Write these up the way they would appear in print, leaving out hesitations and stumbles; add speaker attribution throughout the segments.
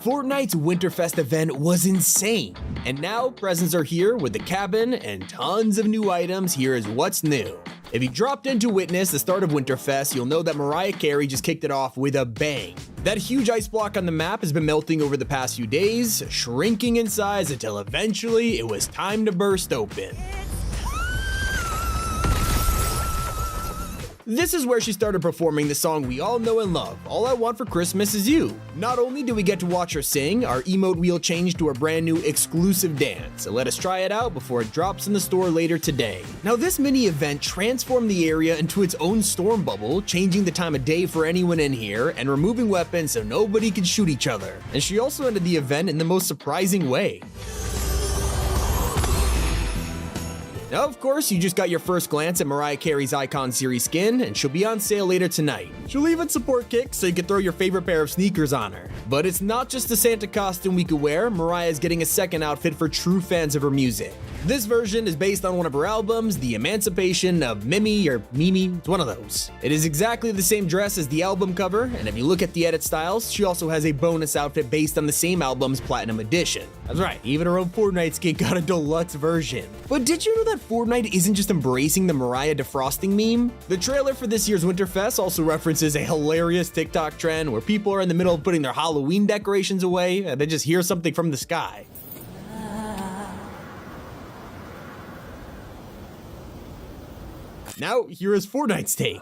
Speaker 1: Fortnite's WINTERFEST event was insane, and now presents are here with the cabin and tons of new items. Here is what's new. If you dropped in to witness the start of WINTERFEST, you'll know that Mariah Carey just kicked it off with a bang. That huge ice block on the map has been melting over the past few days, shrinking in size until eventually it was time to burst open. This is where she started performing the song we all know and love, All I Want for Christmas Is You. Not only do we get to watch her sing, our emote wheel changed to a brand new exclusive dance, so let us try it out before it drops in the store later today. Now this mini event transformed the area into its own storm bubble, changing the time of day for anyone in here and removing weapons so nobody could shoot each other. And she also ended the event in the most surprising way. Now, of course, you just got your first glance at Mariah Carey's Icon Series skin, and she'll be on sale later tonight. She'll even support kicks, so you can throw your favorite pair of sneakers on her. But it's not just the Santa costume we could wear. Mariah is getting a second outfit for true fans of her music. This version is based on one of her albums, The Emancipation of Mimi, or Mimi, it's one of those. It is exactly the same dress as the album cover, and if you look at the edit styles, she also has a bonus outfit based on the same album's Platinum Edition. That's right, even her own Fortnite skin got a deluxe version. But did you know that Fortnite isn't just embracing the Mariah defrosting meme? The trailer for this year's WINTERFEST also references a hilarious TikTok trend where people are in the middle of putting their Halloween decorations away and they just hear something from the sky. Now, here is Fortnite's take.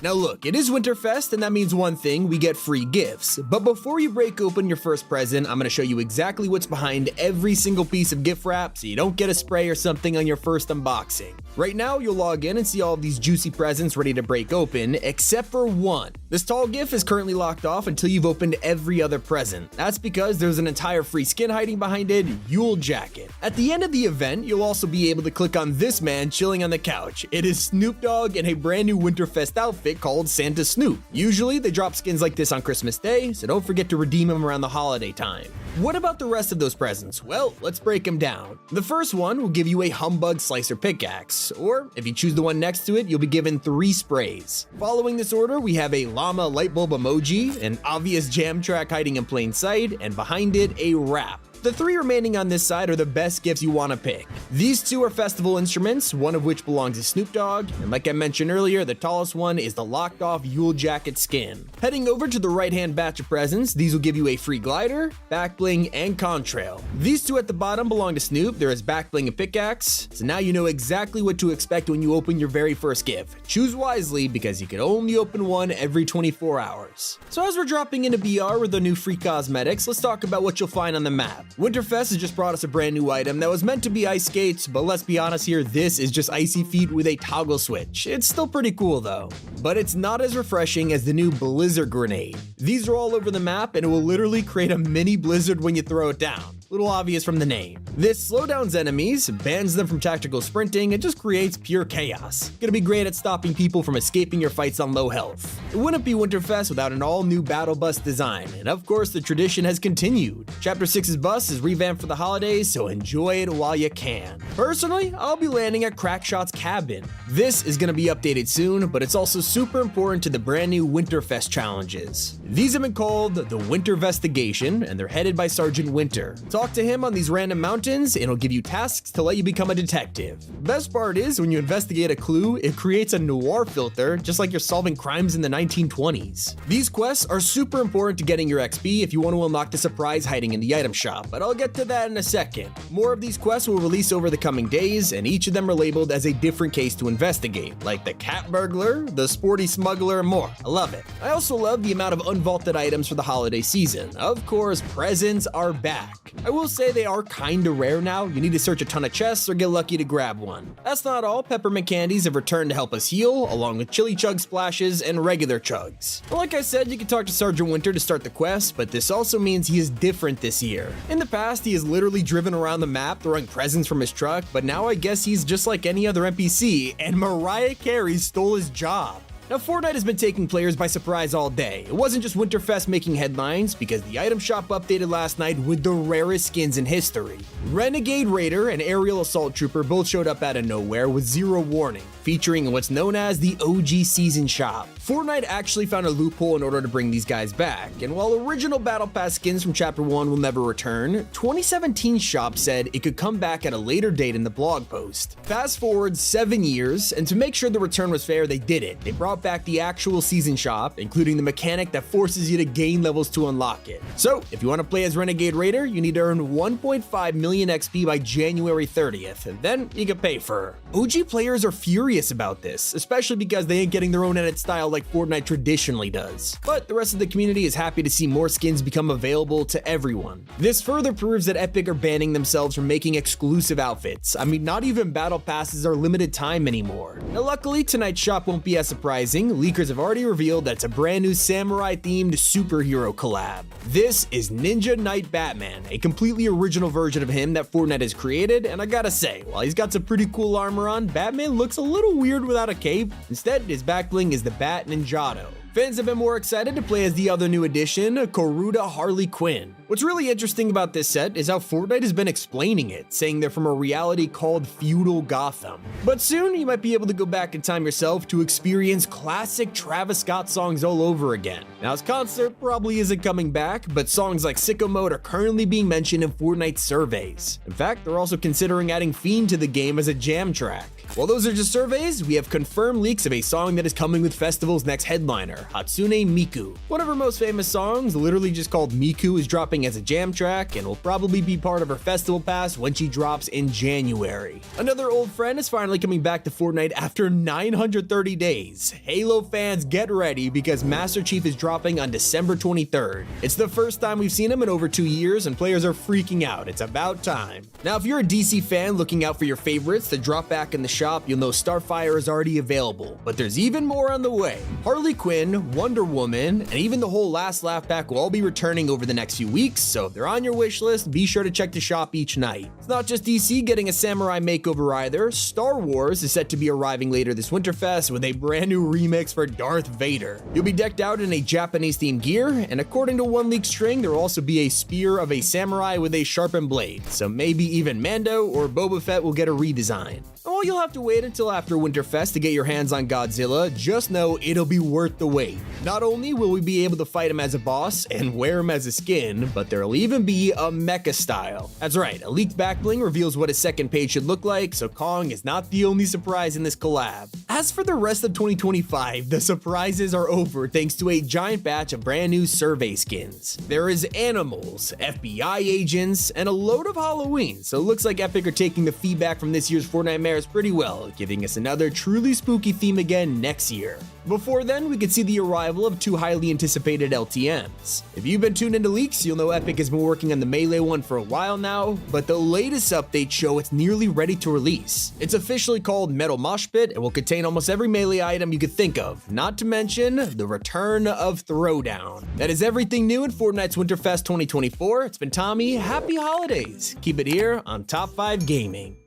Speaker 1: Now look, it is WINTERFEST and that means one thing, we get free gifts. But before you break open your first present, I'm gonna show you exactly what's behind every single piece of gift wrap so you don't get a spray or something on your first unboxing. Right now, you'll log in and see all of these juicy presents ready to break open, except for one. This tall gift is currently locked off until you've opened every other present. That's because there's an entire free skin hiding behind it, Yule Jacket. At the end of the event, you'll also be able to click on this man chilling on the couch. It is Snoop Dogg in a brand new WINTERFEST outfit called Santa Snoop. Usually, they drop skins like this on Christmas Day, so don't forget to redeem them around the holiday time. What about the rest of those presents? Well, let's break them down. The first one will give you a Humbug Slicer pickaxe, or if you choose the one next to it, you'll be given 3 sprays. Following this order, we have a llama light bulb emoji, an obvious jam track hiding in plain sight, and behind it, a wrap. The 3 remaining on this side are the best gifts you want to pick. These 2 are festival instruments, one of which belongs to Snoop Dogg, and like I mentioned earlier, the tallest one is the locked off Yule Jacket skin. Heading over to the right hand batch of presents, these will give you a free glider, back bling, and contrail. These 2 at the bottom belong to Snoop. There is back bling and pickaxe, so now you know exactly what to expect when you open your very first gift. Choose wisely because you can only open one every 24 hours. So as we're dropping into BR with the new free cosmetics, let's talk about what you'll find on the map. WINTERFEST has just brought us a brand new item that was meant to be ice skates, but let's be honest here, this is just icy feet with a toggle switch. It's still pretty cool though. But it's not as refreshing as the new blizzard grenade. These are all over the map and it will literally create a mini blizzard when you throw it down. Little obvious from the name. This slowdowns enemies, bans them from tactical sprinting, and just creates pure chaos. Gonna be great at stopping people from escaping your fights on low health. It wouldn't be WINTERFEST without an all-new battle bus design, and of course the tradition has continued. Chapter 6's bus is revamped for the holidays, so enjoy it while you can. Personally, I'll be landing at Crackshot's cabin. This is gonna be updated soon, but it's also super important to the brand new WINTERFEST challenges. These have been called the Wintervestigation, and they're headed by Sergeant Winter. Talk to him on these random mountains and it'll give you tasks to let you become a detective. Best part is when you investigate a clue, it creates a noir filter just like you're solving crimes in the 1920s. These quests are super important to getting your XP if you want to unlock the surprise hiding in the item shop, but I'll get to that in a second. More of these quests will release over the coming days and each of them are labeled as a different case to investigate, like the cat burglar, the sporty smuggler, and more. I love it. I also love the amount of unvaulted items for the holiday season. Of course, presents are back. I will say they are kinda rare now. You need to search a ton of chests or get lucky to grab one. That's not all. Peppermint candies have returned to help us heal, along with chili chug splashes and regular chugs. Like I said, you can talk to Sergeant Winter to start the quest, but this also means he is different this year. In the past, he has literally driven around the map throwing presents from his truck, but now I guess he's just like any other NPC, and Mariah Carey stole his job. Now, Fortnite has been taking players by surprise all day. It wasn't just Winterfest making headlines, because the item shop updated last night with the rarest skins in history. Renegade Raider and Aerial Assault Trooper both showed up out of nowhere with zero warning, featuring what's known as the OG Season Shop. Fortnite actually found a loophole in order to bring these guys back, and while original Battle Pass skins from Chapter 1 will never return, 2017's shop said it could come back at a later date in the blog post. Fast forward 7 years, and to make sure the return was fair, they did it. They brought back the actual season shop, including the mechanic that forces you to gain levels to unlock it. So, if you want to play as Renegade Raider, you need to earn 1.5 million XP by January 30th, and then you can pay for her. OG players are furious about this, especially because they ain't getting their own edit style like Fortnite traditionally does. But the rest of the community is happy to see more skins become available to everyone. This further proves that Epic are banning themselves from making exclusive outfits. I mean, not even battle passes are limited time anymore. Now, luckily, tonight's shop won't be as surprising. Leakers have already revealed that it's a brand new samurai-themed superhero collab. This is Ninja Knight Batman, a completely original version of him that Fortnite has created, and I gotta say, while he's got some pretty cool armor on, Batman looks a little weird without a cape. Instead, his back bling is the Bat Ninjato. Fans have been more excited to play as the other new addition, Koruda Harley Quinn. What's really interesting about this set is how Fortnite has been explaining it, saying they're from a reality called Feudal Gotham. But soon, you might be able to go back in time yourself to experience classic Travis Scott songs all over again. Now, his concert probably isn't coming back, but songs like Sicko Mode are currently being mentioned in Fortnite surveys. In fact, they're also considering adding Fiend to the game as a jam track. While those are just surveys, we have confirmed leaks of a song that is coming with Festival's next headliner, Hatsune Miku. One of her most famous songs, literally just called Miku, is dropping as a jam track and will probably be part of her festival pass when she drops in January. Another old friend is finally coming back to Fortnite after 930 days. Halo fans, get ready because Master Chief is dropping on December 23rd. It's the first time we've seen him in over 2 years and players are freaking out. It's about time. Now, if you're a DC fan looking out for your favorites to drop back in the shop, you'll know Starfire is already available, but there's even more on the way. Harley Quinn, Wonder Woman, and even the whole Last Laugh pack will all be returning over the next few weeks, so if they're on your wish list, be sure to check the shop each night. It's not just DC getting a samurai makeover either. Star Wars is set to be arriving later this Winterfest with a brand new remix for Darth Vader. You'll be decked out in a Japanese-themed gear, and according to one leaked string, there will also be a spear of a samurai with a sharpened blade, so maybe even Mando or Boba Fett will get a redesign. Oh, you'll have to wait until after Winterfest to get your hands on Godzilla. Just know it'll be worth the wait. Not only will we be able to fight him as a boss and wear him as a skin, but there'll even be a mecha style. That's right, a leaked backbling reveals what his second page should look like, so Kong is not the only surprise in this collab. As for the rest of 2025, the surprises are over thanks to a giant batch of brand new survey skins. There is animals, FBI agents, and a load of Halloween, so it looks like Epic are taking the feedback from this year's Fortnite Mares pretty well, giving us another truly spooky theme again next year. Before then, we could see the arrival of 2 highly anticipated LTMs. If you've been tuned into leaks, you'll know Epic has been working on the Melee one for a while now, but the latest update show it's nearly ready to release. It's officially called Metal Mosh Pit and will contain almost every Melee item you could think of, not to mention the return of Throwdown. That is everything new in Fortnite's Winterfest 2024. It's been Tommy, happy holidays. Keep it here on Top 5 Gaming.